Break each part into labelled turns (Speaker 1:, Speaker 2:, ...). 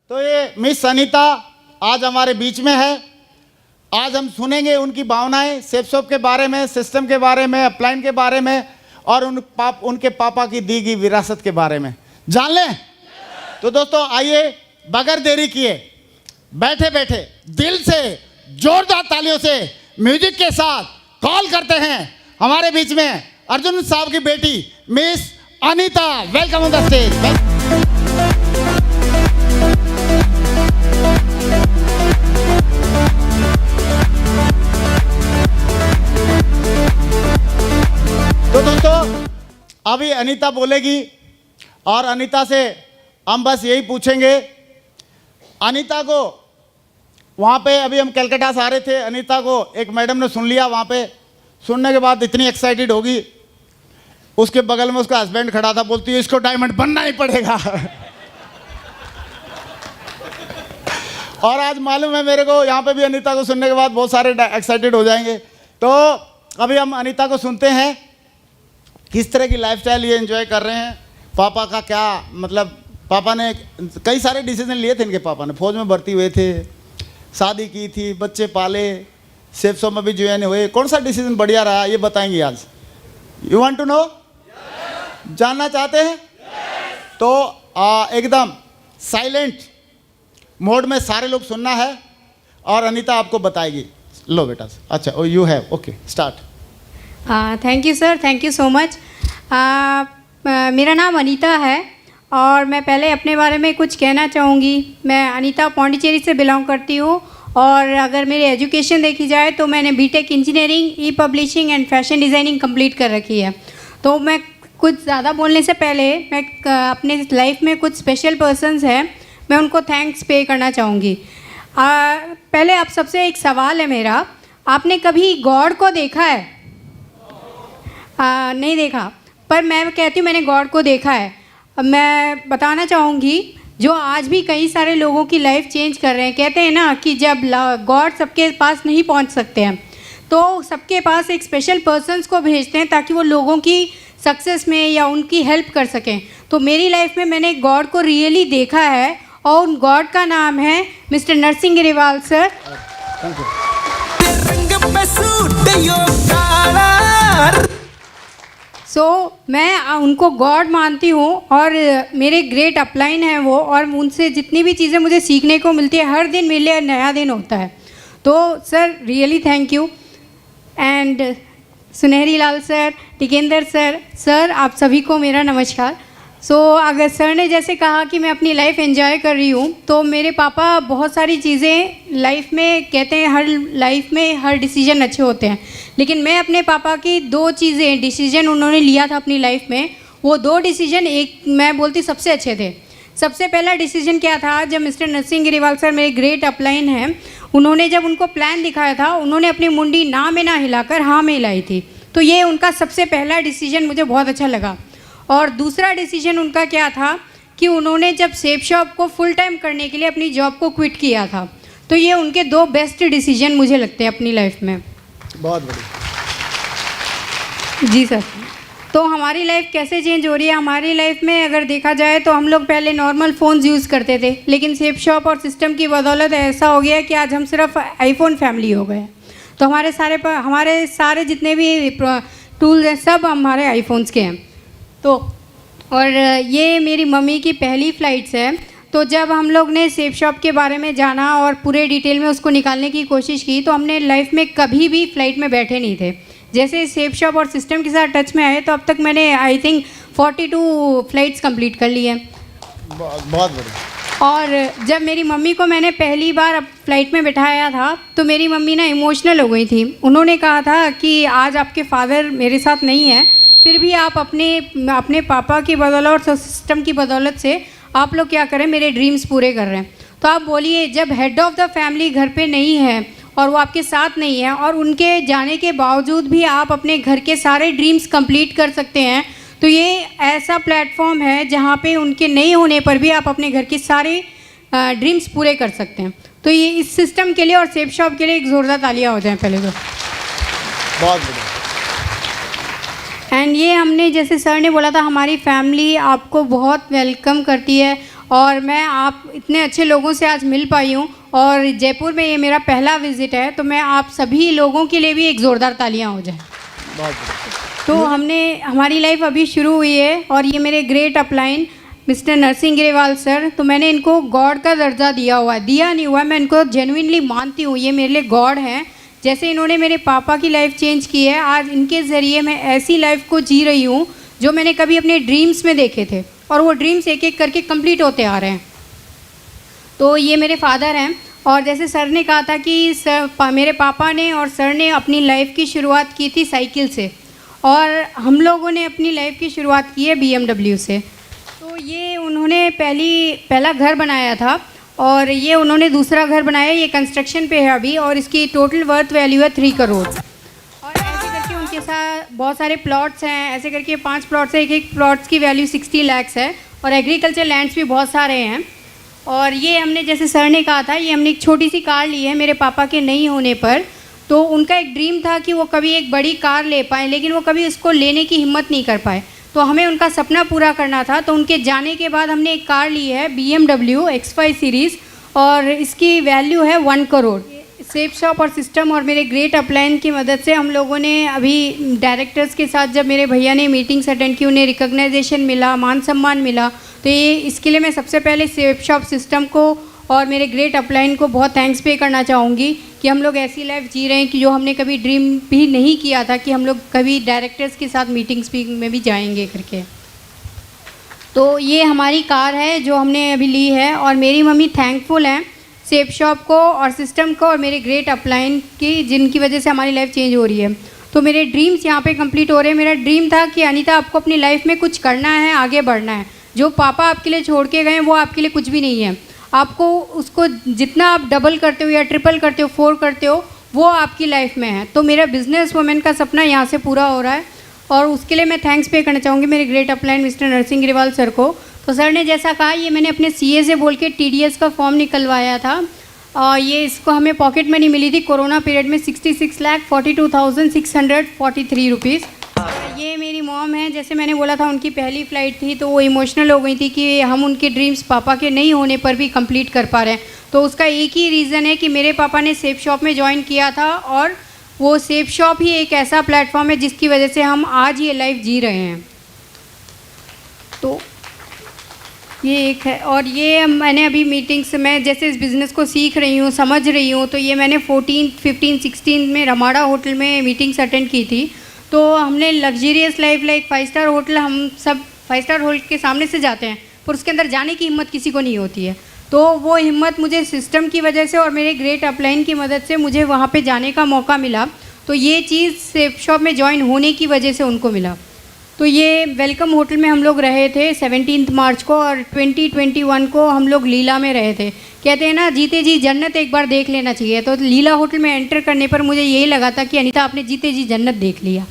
Speaker 1: तो ये मिस अनीता आज हमारे बीच में है। आज हम सुनेंगे उनकी भावनाएं सेफ शॉप के बारे में, सिस्टम के बारे में, अपलाइन के बारे में और उनके पापा की दी गई विरासत के बारे में जान लें। तो दोस्तों आइए बगैर देरी किए बैठे बैठे दिल से जोरदार तालियों से म्यूजिक के साथ कॉल करते हैं हमारे बीच में अर्जुन साहब की बेटी miss Anita. Welcome on the stage. तो दोस्तों अभी अनीता बोलेगी और अनीता से हम बस यही पूछेंगे। अनीता को वहाँ पे अभी हम कलकत्ता से आ रहे थे, अनीता को एक मैडम ने सुन लिया। वहाँ पे सुनने के बाद इतनी एक्साइटेड होगी, उसके बगल में उसका हस्बैंड खड़ा था, बोलती है इसको डायमंड बनना ही पड़ेगा। और आज मालूम है मेरे को यहाँ पे भी अनीता को सुनने के बाद बहुत सारे एक्साइटेड हो जाएंगे। तो अभी हम अनीता को सुनते हैं किस तरह की लाइफस्टाइल ये एंजॉय कर रहे हैं। पापा का क्या मतलब, पापा ने कई सारे डिसीजन लिए थे। इनके पापा ने फौज में भर्ती हुए थे, शादी की थी, बच्चे पाले, सेफ शॉप में भी ज्वाइन हुए। कौन सा डिसीजन बढ़िया रहा ये बताएंगे आज। You want to know? जानना चाहते हैं? तो एकदम साइलेंट मोड में सारे लोग सुनना है और अनीता आपको बताएगी। लो बेटा। अच्छा oh you have okay start.
Speaker 2: Thank you sir, thank you so much. मेरा नाम अनीता है और मैं पहले अपने बारे में कुछ कहना चाहूँगी। मैं अनीता पौंडीचेरी से बिलोंग करती हूँ और अगर मेरी एजुकेशन देखी जाए तो मैंने BTech engineering, E publishing and fashion designing complete कर रखी है। तो मैं कुछ ज़्यादा बोलने से पहले मैं अपने लाइफ में कुछ स्पेशल पर्सन्स हैं, मैं उनको थैंक्स पे करना चाहूँगी। पहले आप सबसे एक सवाल है मेरा, आपने कभी गॉड को देखा है? नहीं देखा, पर मैं कहती हूँ मैंने गॉड को देखा है। मैं बताना चाहूँगी जो आज भी कई सारे लोगों की लाइफ चेंज कर रहे हैं। कहते हैं ना कि जब गॉड सबके पास नहीं पहुँच सकते हैं तो सबके पास एक स्पेशल पर्सन्स को भेजते हैं ताकि वो लोगों की सक्सेस में या उनकी हेल्प कर सकें। तो मेरी लाइफ में मैंने गॉड को रियली देखा है और उन गॉड का नाम है mister Narsingh Grewal sir.
Speaker 1: Thank you.
Speaker 2: मैं उनको गॉड मानती हूँ और मेरे ग्रेट अपलाइन हैं वो, और उनसे जितनी भी चीज़ें मुझे सीखने को मिलती है, हर दिन मेरे लिए नया दिन होता है। तो sir really thank you. And सुनहरी लाल सर, टिकेंद्र सर आप सभी को मेरा नमस्कार। अगर सर ने जैसे कहा कि मैं अपनी लाइफ एंजॉय कर रही हूँ, तो मेरे पापा बहुत सारी चीज़ें लाइफ में कहते हैं, हर लाइफ में हर डिसीजन अच्छे होते हैं, लेकिन मैं अपने पापा की दो चीज़ें डिसीजन उन्होंने लिया था अपनी लाइफ में, वो दो डिसीजन एक मैं बोलती सबसे अच्छे थे। सबसे पहला डिसीजन क्या था, जब मिस्टर नरसिंह ग्रेवाल सर मेरे ग्रेट अपलाइन हैं, उन्होंने जब उनको प्लान दिखाया था, उन्होंने अपनी मुंडी ना में ना हिलाकर हाँ में हिलाई थी। तो ये उनका सबसे पहला डिसीजन मुझे बहुत अच्छा लगा। और दूसरा डिसीजन उनका क्या था कि उन्होंने जब सेफ शॉप को फुल टाइम करने के लिए अपनी जॉब को क्विट किया था। तो ये उनके दो बेस्ट डिसीजन मुझे लगते हैं अपनी लाइफ में।
Speaker 1: बहुत बढ़िया
Speaker 2: जी सर। तो हमारी लाइफ कैसे चेंज हो रही है? हमारी लाइफ में अगर देखा जाए तो हम लोग पहले नॉर्मल फ़ोन्स यूज़ करते थे, लेकिन सेफ शॉप और सिस्टम की बदौलत ऐसा हो गया कि आज हम सिर्फ आईफोन फैमिली हो गए। तो हमारे सारे जितने भी टूल्स हैं सब हमारे आईफोन्स के हैं। तो और ये मेरी मम्मी की पहली फ़्लाइट्स है। तो जब हम लोग ने सेफ शॉप के बारे में जाना और पूरे डिटेल में उसको निकालने की कोशिश की, तो हमने लाइफ में कभी भी फ़्लाइट में बैठे नहीं थे। जैसे सेफ शॉप और सिस्टम के साथ टच में आए तो अब तक मैंने आई थिंक 42 फ़्लाइट्स कंप्लीट कर ली हैं।
Speaker 1: बहुत बढ़िया।
Speaker 2: और जब मेरी मम्मी को मैंने पहली बार फ़्लाइट में बिठाया था तो मेरी मम्मी ना इमोशनल हो गई थी। उन्होंने कहा था कि आज आपके फादर मेरे साथ नहीं हैं, फिर भी आप अपने पापा की बदौलत और सिस्टम की बदौलत से आप लोग क्या करें, मेरे ड्रीम्स पूरे कर रहे हैं। तो आप बोलिए, जब हेड ऑफ़ द फैमिली घर पे नहीं है और वो आपके साथ नहीं है और उनके जाने के बावजूद भी आप अपने घर के सारे ड्रीम्स कंप्लीट कर सकते हैं, तो ये ऐसा प्लेटफॉर्म है जहाँ पे उनके नहीं होने पर भी आप अपने घर के सारे ड्रीम्स पूरे कर सकते हैं। तो ये इस सिस्टम के लिए और सेफ शॉप के लिए एक ज़ोरदार तालियां हो जाएं पहले तो।
Speaker 1: बहुत बढ़िया।
Speaker 2: एंड ये हमने जैसे सर ने बोला था, हमारी फैमिली आपको बहुत वेलकम करती है और मैं आप इतने अच्छे लोगों से आज मिल पाई हूँ और जयपुर में ये मेरा पहला विज़िट है, तो मैं आप सभी लोगों के लिए भी एक ज़ोरदार तालियां हो जाए।
Speaker 1: बहुत
Speaker 2: तो हमारी लाइफ अभी शुरू हुई है और ये मेरे great upline mister Narsingh Grewal sir, तो मैंने इनको गॉड का दर्जा दिया नहीं हुआ, मैं इनको जेन्युइनली मानती हूँ, ये मेरे लिए गॉड हैं। जैसे इन्होंने मेरे पापा की लाइफ चेंज की है, आज इनके ज़रिए मैं ऐसी लाइफ को जी रही हूँ जो मैंने कभी अपने ड्रीम्स में देखे थे और वो ड्रीम्स एक एक करके कंप्लीट होते आ रहे हैं। तो ये मेरे फादर हैं और जैसे सर ने कहा था कि मेरे पापा ने और सर ने अपनी लाइफ की शुरुआत की थी साइकिल से और हम लोगों ने अपनी लाइफ की शुरुआत की है BMW से। तो ये उन्होंने पहला घर बनाया था और ये उन्होंने दूसरा घर बनाया, ये कंस्ट्रक्शन पे है अभी और इसकी टोटल वर्थ वैल्यू है 3 करोड़। और ऐसे करके उनके साथ बहुत सारे प्लॉट्स हैं, ऐसे करके 5 प्लॉट्स हैं, एक प्लॉट्स की वैल्यू 60 लाख है और एग्रीकल्चर लैंड्स भी बहुत सारे हैं। और ये हमने जैसे सर ने कहा था, ये हमने एक छोटी सी कार ली है मेरे पापा के नहीं होने पर। तो उनका एक ड्रीम था कि वो कभी एक बड़ी कार ले पाए, लेकिन वो कभी उसको लेने की हिम्मत नहीं कर पाए, तो हमें उनका सपना पूरा करना था। तो उनके जाने के बाद हमने एक कार ली है BMW X5 सीरीज़ और इसकी वैल्यू है 1 करोड़। सेफ शॉप और सिस्टम और मेरे ग्रेट अपलाइन की मदद से हम लोगों ने अभी डायरेक्टर्स के साथ जब मेरे भैया ने मीटिंग्स अटेंड की, उन्हें रिकग्नाइजेशन मिला, मान सम्मान मिला। तो ये इसके लिए मैं सबसे पहले सेफ शॉप सिस्टम को और मेरे ग्रेट अपलाइन को बहुत थैंक्स पे करना चाहूँगी कि हम लोग ऐसी लाइफ जी रहे हैं कि जो हमने कभी ड्रीम भी नहीं किया था कि हम लोग कभी डायरेक्टर्स के साथ मीटिंग्स में भी जाएंगे करके। तो ये हमारी कार है जो हमने अभी ली है और मेरी मम्मी थैंकफुल हैं सेफ शॉप को और सिस्टम को और मेरे ग्रेट अपलाइन की, जिनकी वजह से हमारी लाइफ चेंज हो रही है। तो मेरे ड्रीम्स यहाँ पे कंप्लीट हो रहे हैं। मेरा ड्रीम था कि अनीता आपको अपनी लाइफ में कुछ करना है, आगे बढ़ना है। जो पापा आपके लिए छोड़ के गए वो आपके लिए कुछ भी नहीं है। आपको उसको जितना आप डबल करते हो या ट्रिपल करते हो, 4 करते हो, वो आपकी लाइफ में है। तो मेरा बिजनेस वुमेन का सपना यहाँ से पूरा हो रहा है और उसके लिए मैं थैंक्स पे करना चाहूँगी मेरे great upline mister Narsingh Grewal sir को। तो सर ने जैसा कहा, ये मैंने अपने CA से बोल के TDS का फॉर्म निकलवाया था और ये इसको हमें पॉकेट मनी मिली थी कोरोना पीरियड में 66,42,643 रुपीज़। ये मेरी मॉम है, जैसे मैंने बोला था उनकी पहली फ़्लाइट थी तो वो इमोशनल हो गई थी कि हम उनके ड्रीम्स पापा के नहीं होने पर भी कंप्लीट कर पा रहे हैं। तो उसका एक ही रीज़न है कि मेरे पापा ने सेफ शॉप में ज्वाइन किया था और वो सेफ शॉप ही एक ऐसा प्लेटफॉर्म है जिसकी वजह से हम आज ये लाइफ जी रहे हैं। तो ये एक है और ये मैंने अभी मीटिंग्स में जैसे इस बिज़नेस को सीख रही हूँ, समझ रही हूँ, तो ये मैंने 14, 15, 16 में रमाड़ा होटल में मीटिंग्स अटेंड की थी। तो हमने luxurious life like 5 star hotel, हम सब 5 स्टार होटल के सामने से जाते हैं पर उसके अंदर जाने की हिम्मत किसी को नहीं होती है। तो वो हिम्मत मुझे सिस्टम की वजह से और मेरे ग्रेट अपलाइन की मदद से मुझे वहाँ पे जाने का मौका मिला। तो ये चीज़ सेफ शॉप में ज्वाइन होने की वजह से उनको मिला। तो ये वेलकम होटल में हम लोग रहे थे 17 मार्च को और 2021 को हम लोग लीला में रहे थे। कहते हैं ना, जीते जी जन्नत एक बार देख लेना चाहिए। तो लीला होटल में एंटर करने पर मुझे यही लगा था कि अनीता आपने जीते जी जन्नत देख लिया।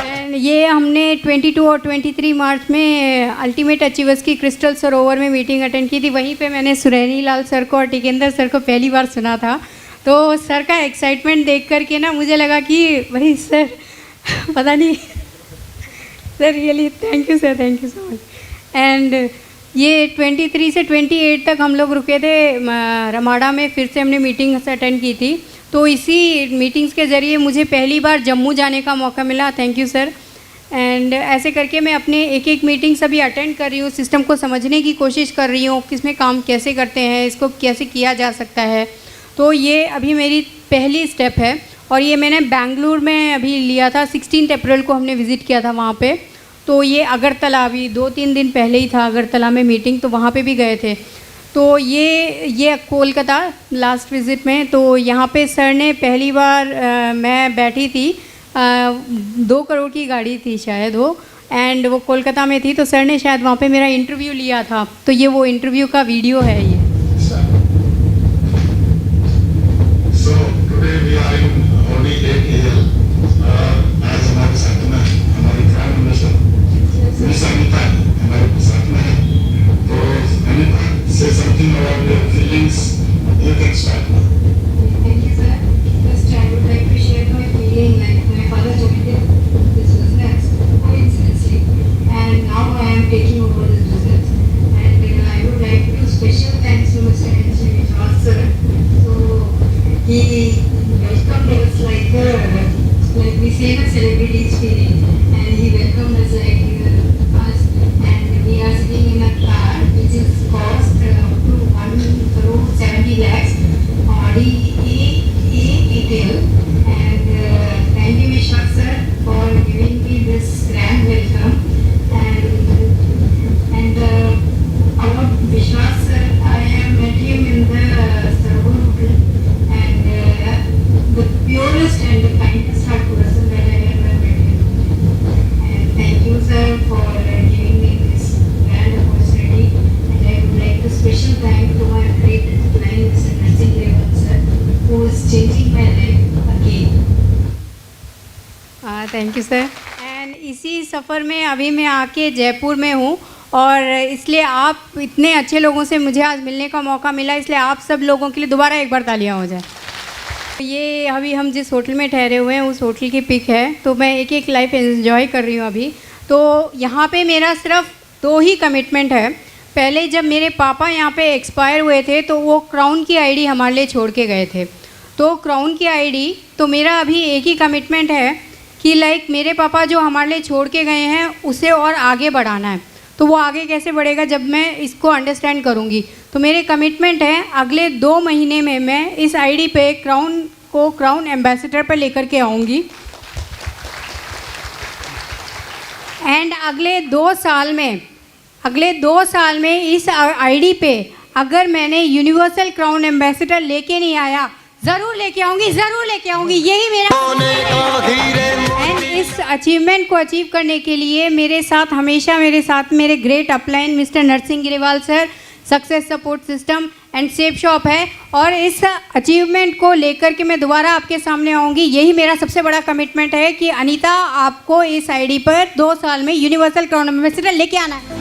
Speaker 2: एंड ये हमने 22 और 23 मार्च में अल्टीमेट अचीवर्स की क्रिस्टल सरोवर में मीटिंग अटेंड की थी। वहीं पे मैंने सुरैनी लाल सर को और टिकेंद्र सर को पहली बार सुना था। तो सर का एक्साइटमेंट देख करके ना मुझे लगा कि भाई सर पता नहीं sir, really thank you sir, thank you so much. And ये 23 से 28 तक हम लोग रुके थे रमाड़ा में, फिर से हमने मीटिंग्स अटेंड की थी। तो इसी मीटिंग्स के ज़रिए मुझे पहली बार जम्मू जाने का मौका मिला। Thank you sir. एंड ऐसे करके मैं अपने एक मीटिंग्स अभी अटेंड कर रही हूँ, सिस्टम को समझने की कोशिश कर रही हूँ, किसमें काम कैसे करते हैं, इसको कैसे किया जा सकता है। तो ये अभी मेरी पहली स्टेप है और ये मैंने बेंगलुरु में अभी लिया था। 16 अप्रैल को हमने विज़िट किया था वहाँ पे। तो ये अगरतला अभी 2-3 दिन पहले ही था अगरतला में मीटिंग, तो वहाँ पे भी गए थे। तो ये कोलकाता लास्ट विज़िट में, तो यहाँ पे सर ने पहली बार मैं बैठी थी 2 करोड़ की गाड़ी थी शायद वो, एंड वो कोलकाता में थी। तो सर ने शायद वहाँ पे मेरा इंटरव्यू लिया था। तो ये वो इंटरव्यू का वीडियो है ये।
Speaker 3: Say something about your feelings. You can start now.
Speaker 4: Thank you, sir. First, I would like to share my feeling. Like my father joined this business coincidentally, and now I am taking over this business. And I would like special thanks to Mr. N.G. Vishwas sir. So he welcomed us like we say the celebrities feeling, and he welcomed us like us, and we are sitting in a car which is cost up to 1 crore 70 lakhs Audi E-Tail, and thank you Vishwas sir for giving me this grand welcome. And about Vishwas sir, I have met him in the Sargon Hotel, and the purest and the kindest heart person that I ever met him. And thank you sir for giving me this grand opportunity. And I would like to special thank to my great client Mr. Nursing Level sir, who is changing my life again.
Speaker 2: Thank you sir. And इसी सफ़र में अभी मैं आके जयपुर में हूँ, और इसलिए आप इतने अच्छे लोगों से मुझे आज मिलने का मौका मिला, इसलिए आप सब लोगों के लिए दोबारा एक बार तालियां हो जाए। ये अभी हम जिस होटल में ठहरे हुए हैं उस होटल की पिक है, तो मैं एक एक लाइफ एंजॉय कर रही हूँ अभी। तो यहाँ पे मेरा सिर्फ 2 ही कमिटमेंट है। पहले जब मेरे पापा यहाँ पे एक्सपायर हुए थे तो वो क्राउन की आईडी हमारे लिए छोड़ के गए थे, तो क्राउन की आईडी, तो मेरा अभी एक ही कमिटमेंट है कि लाइक मेरे पापा जो हमारे लिए छोड़ के गए हैं उसे और आगे बढ़ाना है। तो वो आगे कैसे बढ़ेगा जब मैं इसको अंडरस्टैंड करूँगी। तो मेरे कमिटमेंट है अगले 2 महीने में मैं इस आईडी पे क्राउन एम्बेसडर पर लेकर के आऊँगी, एंड अगले 2 साल में इस आईडी पे अगर मैंने यूनिवर्सल क्राउन एम्बेसडर लेके नहीं आया, ज़रूर लेके आऊँगी, यही मेरा। एंड इस अचीवमेंट को अचीव करने के लिए मेरे साथ मेरे great upline mister Narsingh Grewal sir, success support system and safe shop है, और इस अचीवमेंट को लेकर के मैं दोबारा आपके सामने आऊँगी। यही मेरा सबसे बड़ा कमिटमेंट है कि अनीता आपको इस आईडी पर 2 साल में यूनिवर्सल क्राउन एम्बेसडर लेके आना है।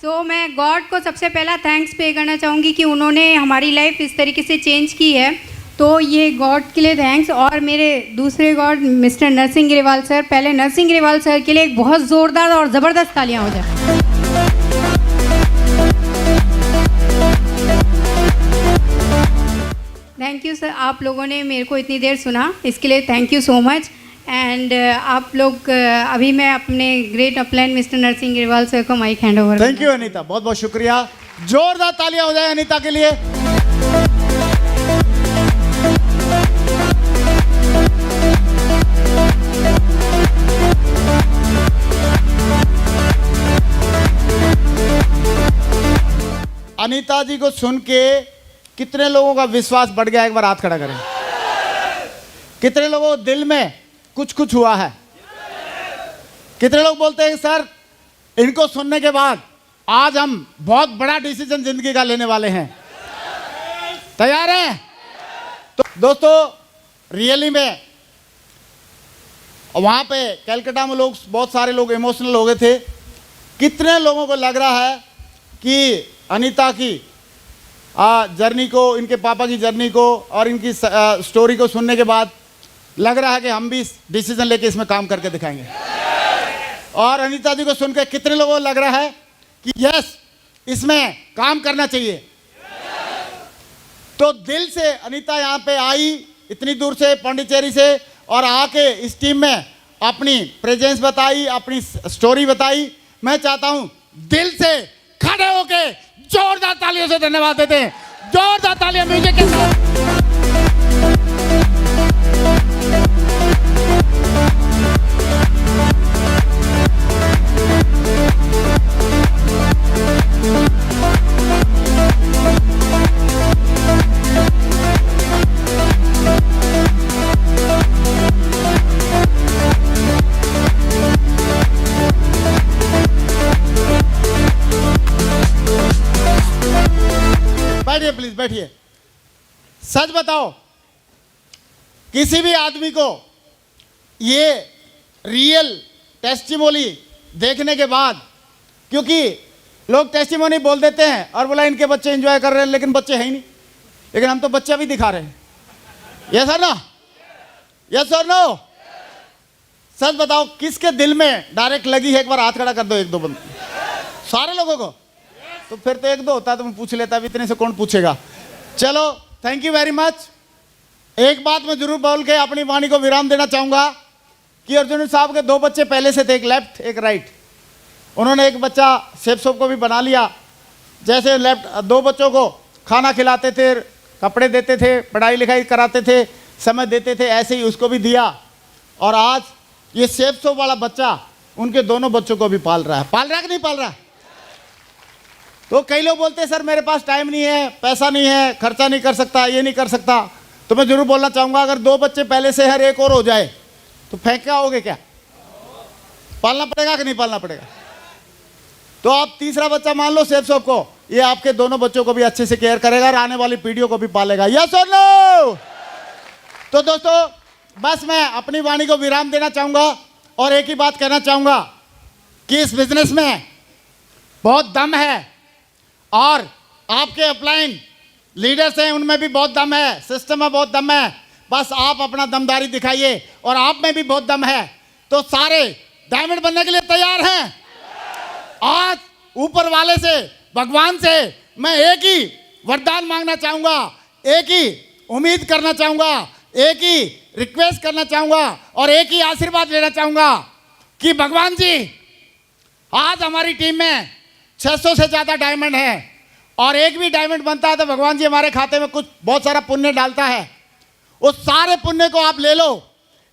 Speaker 2: तो मैं गॉड को सबसे पहला थैंक्स पे करना चाहूँगी कि उन्होंने हमारी लाइफ इस तरीके से चेंज की है, तो ये गॉड के लिए थैंक्स। और मेरे दूसरे god mister Narsingh Grewal sir, पहले नरसिंह ग्रेवाल सर के लिए एक बहुत ज़ोरदार और ज़बरदस्त तालियां हो जाए। थैंक यू सर, आप लोगों ने मेरे को इतनी देर सुना, इसके लिए thank you so much. And आप लोग अभी मैं अपने great upline mister Narsingh Grewal sir को mike hand over.
Speaker 1: Thank you Anita, बहुत बहुत शुक्रिया। जोरदार तालियां हो जाए अनीता के लिए। अनीता जी को सुन के कितने लोगों का विश्वास बढ़ गया, एक बार हाथ खड़ा करें। कितने लोगों को दिल में कुछ हुआ है? कितने लोग बोलते हैं सर इनको सुनने के बाद आज हम बहुत बड़ा डिसीजन जिंदगी का लेने वाले हैं? तैयार हैं? तो दोस्तों रियली में वहाँ पे कलकत्ता में लोग, बहुत सारे लोग इमोशनल हो गए थे। कितने लोगों को लग रहा है कि अनीता की जर्नी को, इनके पापा की जर्नी को और इनकी स्टोरी को सुनने के बाद लग रहा है कि हम भी डिसीजन लेके इसमें काम करके दिखाएंगे। और अनीता जी को सुनकर कितने लोगों को लग रहा है कि यस इसमें काम करना चाहिए? तो दिल से अनीता यहाँ पे आई इतनी दूर से, पांडिचेरी से, और आके इस टीम में अपनी प्रेजेंस बताई, अपनी स्टोरी बताई। मैं चाहता हूँ दिल से खड़े होके जोरदार तालियों से धन्यवाद देते हैं। जोरदार तालियां म्यूजिक के साथ। बैठिए प्लीज, बैठिए। सच बताओ, किसी भी आदमी को ये रियल टेस्टिमोनी देखने के बाद, क्योंकि लोग टेस्टिमोनी बोल देते हैं और बोला इनके बच्चे एंजॉय कर रहे हैं, लेकिन बच्चे हैं ही नहीं। लेकिन हम तो बच्चा भी दिखा रहे हैं। यस और नो? यस और नो? सच बताओ किसके दिल में डायरेक्ट लगी है? एक बार हाथ खड़ा कर दो, एक दो बंदे। सारे लोगों को? तो फिर तो एक दो होता तो मैं पूछ लेता, अब इतने से कौन पूछेगा। चलो, थैंक यू वेरी मच। एक बात मैं जरूर बोल के अपनी वाणी को विराम देना चाहूंगा कि अर्जुन साहब के 2 बच्चे पहले से थे, एक लेफ्ट एक राइट। उन्होंने एक बच्चा शेफ सोप को भी बना लिया। जैसे लेफ्ट 2 बच्चों को खाना खिलाते थे, कपड़े देते थे, पढ़ाई लिखाई कराते थे, समय देते थे, ऐसे ही उसको भी दिया। और आज ये शेफ सोप वाला बच्चा उनके दोनों बच्चों को भी पाल रहा है। पाल रहा है कि नहीं पाल रहा? तो कई लोग बोलते हैं सर मेरे पास टाइम नहीं है, पैसा नहीं है, खर्चा नहीं कर सकता, ये नहीं कर सकता। तो मैं जरूर बोलना चाहूँगा, अगर 2 बच्चे पहले से हर एक और हो जाए तो फेंक क्या होगे? क्या पालना पड़ेगा कि नहीं पालना पड़ेगा? तो आप तीसरा बच्चा मान लो शेफ सोप को, ये आपके दोनों बच्चों को भी अच्छे से केयर करेगा और आने वाली पीढ़ियों को भी पालेगा। यस और नो? तो दोस्तों बस मैं अपनी वाणी को विराम देना चाहूंगा और एक ही बात कहना चाहूंगा कि इस बिजनेस में बहुत दम है और आपके अपलाइन लीडर्स हैं उनमें भी बहुत दम है, सिस्टम में बहुत दम है। बस आप अपना दमदारी दिखाइए और आप में भी बहुत दम है। तो सारे डायमंड बनने के लिए तैयार हैं? आज ऊपर वाले से, भगवान से मैं एक ही वरदान मांगना चाहूंगा, एक ही उम्मीद करना चाहूंगा, एक ही रिक्वेस्ट करना चाहूंगा और एक ही आशीर्वाद लेना चाहूंगा कि भगवान जी आज हमारी टीम में 600 से ज़्यादा डायमंड है और एक भी डायमंड बनता है तो भगवान जी हमारे खाते में कुछ बहुत सारा पुण्य डालता है। उस सारे पुण्य को आप ले लो,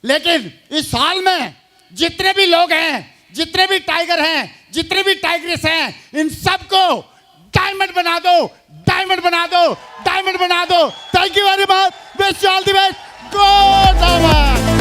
Speaker 1: लेकिन इस साल में जितने भी लोग हैं, जितने भी टाइगर हैं, जितने भी टाइग्रेस हैं, इन सबको डायमंड बना दो, डायमंड बना दो, डायमंड बना दो। Thank you very much. Wish you all the best. Good.